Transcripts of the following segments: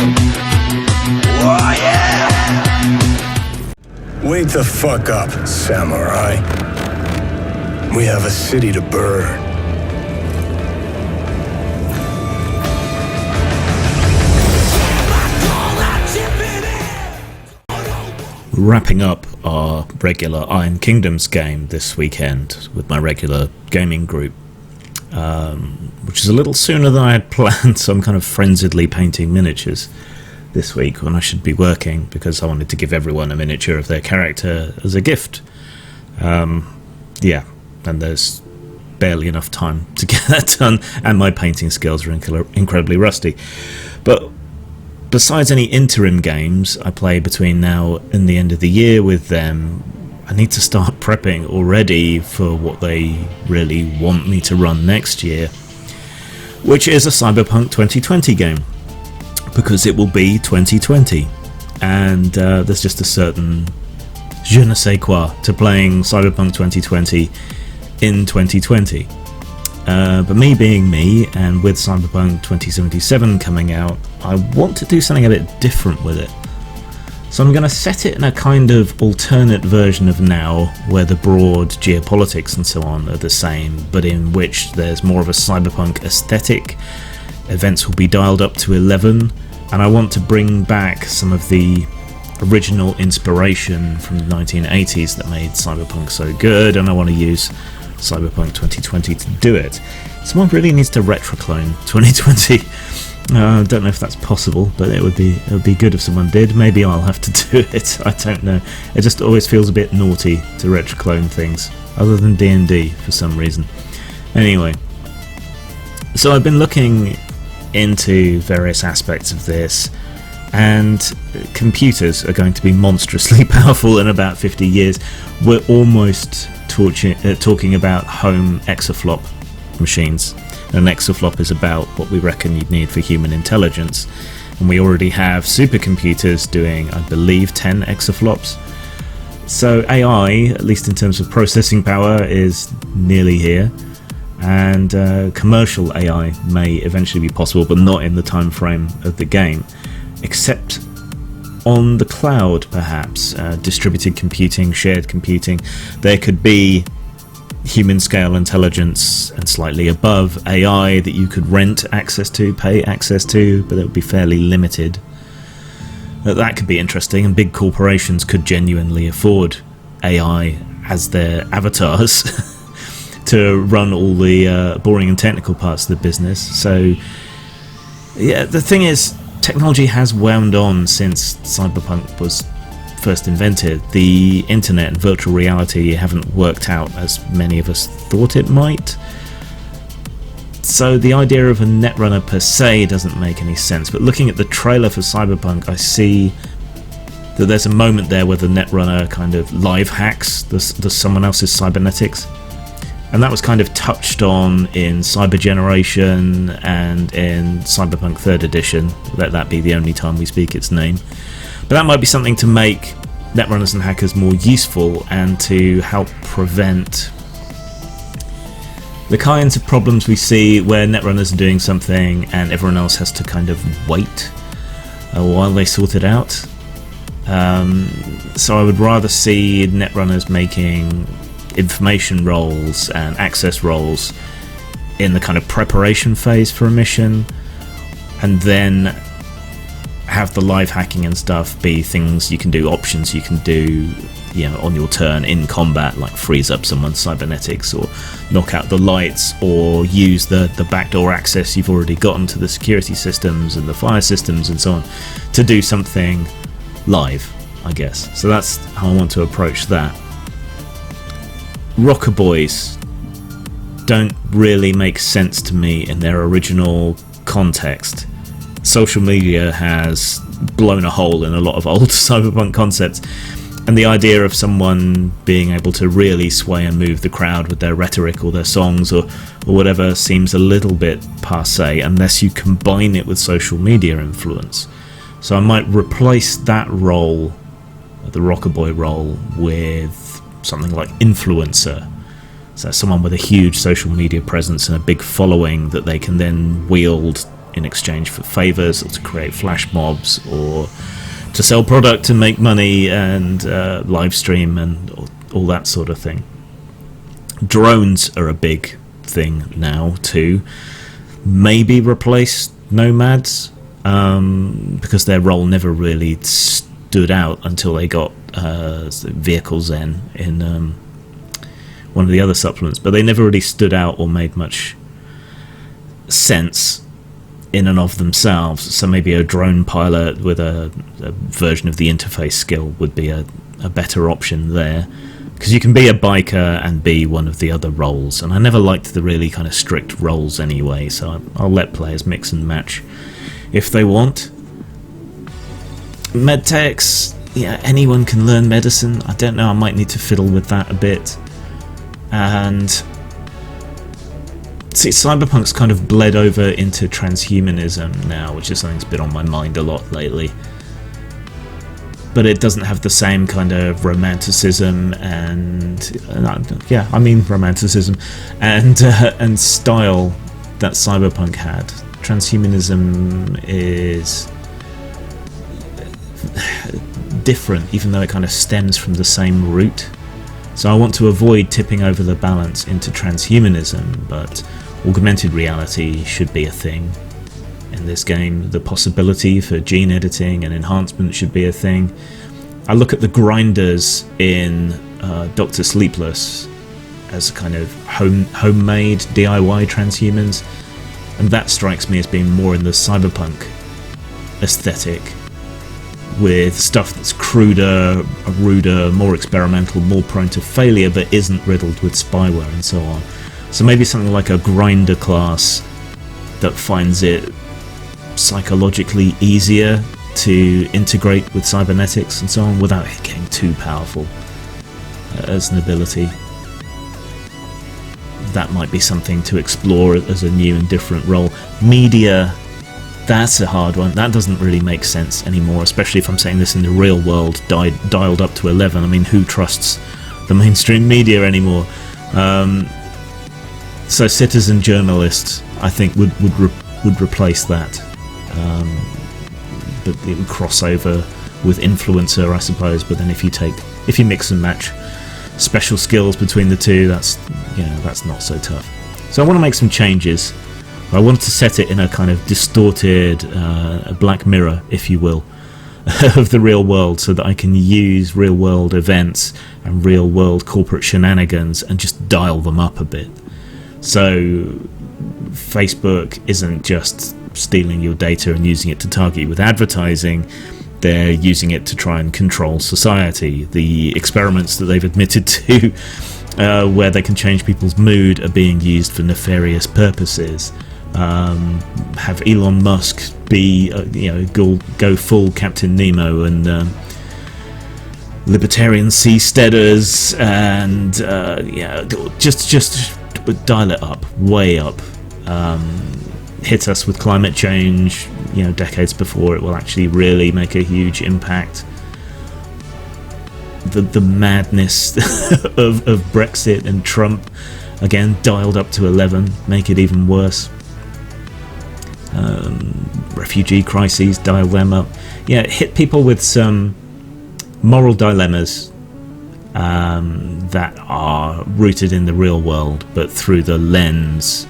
Oh yeah! Wake the fuck up, samurai. We have a city to burn. Wrapping up our regular Iron Kingdoms game this weekend with my regular gaming group, which is a little sooner than I had planned, so I'm kind of frenziedly painting miniatures this week when I should be working, because I wanted to give everyone a miniature of their character as a gift. Yeah, and there's barely enough time to get that done, and my painting skills are incredibly rusty. But besides any interim games I play between now and the end of the year with them, I need to start prepping already for what they really want me to run next year, which is a Cyberpunk 2020 game, because it will be 2020, and there's just a certain je ne sais quoi to playing Cyberpunk 2020 in 2020. But me being me, and with Cyberpunk 2077 coming out, I want to do something a bit different with it. So I'm going to set it in a kind of alternate version of now, where the broad geopolitics and so on are the same, but in which there's more of a cyberpunk aesthetic. Events will be dialed up to 11, and I want to bring back some of the original inspiration from the 1980s that made Cyberpunk so good, and I want to use Cyberpunk 2020 to do it. Someone really needs to retroclone 2020. I don't know if that's possible, but it would be good if someone did. Maybe I'll have to do it. I don't know. It just always feels a bit naughty to retroclone things, other than D&D for some reason. Anyway, so I've been looking into various aspects of this, and computers are going to be monstrously powerful in about 50 years. We're almost talking about home exaflop machines. An exaflop is about what we reckon you'd need for human intelligence, and we already have supercomputers doing, I believe, 10 exaflops. So AI, at least in terms of processing power, is nearly here, and commercial AI may eventually be possible, but not in the time frame of the game, except on the cloud, perhaps. Distributed computing, shared computing. There could be human scale intelligence and slightly above AI that you could rent access to, pay access to, but it would be fairly limited. That could be interesting, and big corporations could genuinely afford AI as their avatars to run all the boring and technical parts of the business. So yeah, the thing is, technology has wound on since Cyberpunk was first invented. The internet and virtual reality haven't worked out as many of us thought it might. So the idea of a netrunner per se doesn't make any sense. But looking at the trailer for Cyberpunk, I see that there's a moment there where the netrunner kind of live hacks the someone else's cybernetics. And that was kind of touched on in Cyber Generation and in Cyberpunk 3rd Edition. Let that be the only time we speak its name. But that might be something to make netrunners and hackers more useful, and to help prevent the kinds of problems we see where netrunners are doing something and everyone else has to kind of wait while they sort it out. So I would rather see netrunners making information roles and access roles in the kind of preparation phase for a mission, and then have the live hacking and stuff be things you can do, options you can do, you know, on your turn in combat, like freeze up someone's cybernetics or knock out the lights, or use the backdoor access you've already gotten to the security systems and the fire systems and so on to do something live, I guess. So that's how I want to approach that. Rocker Boys don't really make sense to me in their original context. Social media has blown a hole in a lot of old cyberpunk concepts, and the idea of someone being able to really sway and move the crowd with their rhetoric or their songs or whatever seems a little bit passé unless you combine it with social media influence. So I might replace that role, the rocker boy role, with something like influencer. So someone with a huge social media presence and a big following that they can then wield in exchange for favours, or to create flash mobs, or to sell product and make money, and live stream and all that sort of thing. Drones are a big thing now too. Maybe replace nomads, because their role never really stood out until they got vehicle zen in one of the other supplements, but they never really stood out or made much sense in and of themselves. So maybe a drone pilot with a version of the interface skill would be a better option there, because you can be a biker and be one of the other roles, and I never liked the really kind of strict roles anyway, so I'll let players mix and match if they want. Medtechs, yeah, anyone can learn medicine. I don't know, I might need to fiddle with that a bit. And see, Cyberpunk's kind of bled over into transhumanism now, which is something that's been on my mind a lot lately. But it doesn't have the same kind of romanticism and romanticism and style that Cyberpunk had. Transhumanism is different, even though it kind of stems from the same root. So I want to avoid tipping over the balance into transhumanism, but augmented reality should be a thing in this game. The possibility for gene editing and enhancement should be a thing. I look at the grinders in Dr. Sleepless as a kind of homemade DIY transhumans, and that strikes me as being more in the Cyberpunk aesthetic, with stuff that's cruder, ruder, more experimental, more prone to failure, but isn't riddled with spyware and so on. So maybe something like a grinder class that finds it psychologically easier to integrate with cybernetics and so on without it getting too powerful as an ability. That might be something to explore as a new and different role. Media, that's a hard one. That doesn't really make sense anymore, especially if I'm saying this in the real world, dialed up to 11. I mean, who trusts the mainstream media anymore? So citizen journalists, I think, would replace that. But it would cross over with influencer, I suppose. But then if you mix and match special skills between the two, that's not so tough. So I want to make some changes. I wanted to set it in a kind of distorted Black Mirror, if you will, of the real world, so that I can use real world events and real world corporate shenanigans and just dial them up a bit. So Facebook isn't just stealing your data and using it to target you with advertising. They're using it to try and control society. The experiments that they've admitted to, where they can change people's mood, are being used for nefarious purposes. Have Elon Musk be, go full Captain Nemo and libertarian seasteaders, and just dial it up, way up. Hit us with climate change, decades before it will actually really make a huge impact. The madness of Brexit and Trump, again, dialed up to 11, make it even worse. Refugee crises, dial them up. Hit people with some moral dilemmas that are rooted in the real world, but through the lens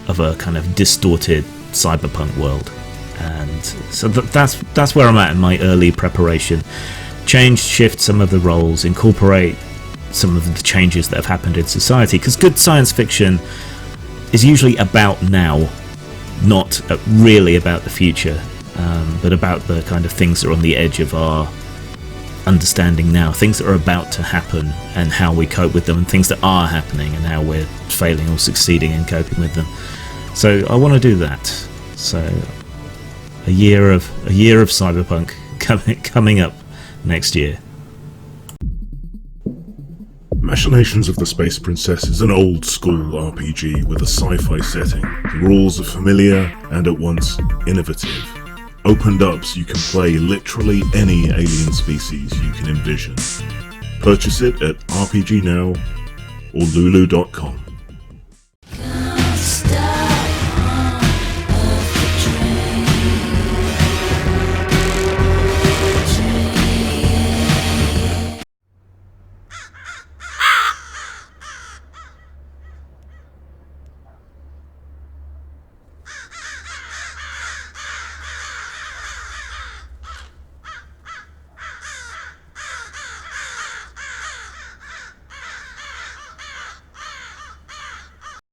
of a kind of distorted cyberpunk world. And so that's where I'm at in my early preparation. Shift some of the roles, incorporate some of the changes that have happened in society, because good science fiction is usually about now, not really about the future, but about the kind of things that are on the edge of our understanding now, things that are about to happen and how we cope with them, and things that are happening and how we're failing or succeeding in coping with them. So I want to do that. So a year of Cyberpunk coming up next year. Machinations of the Space Princess is an old-school RPG with a sci-fi setting. The rules are familiar and at once innovative. Opened up so you can play literally any alien species you can envision. Purchase it at RPG Now or Lulu.com.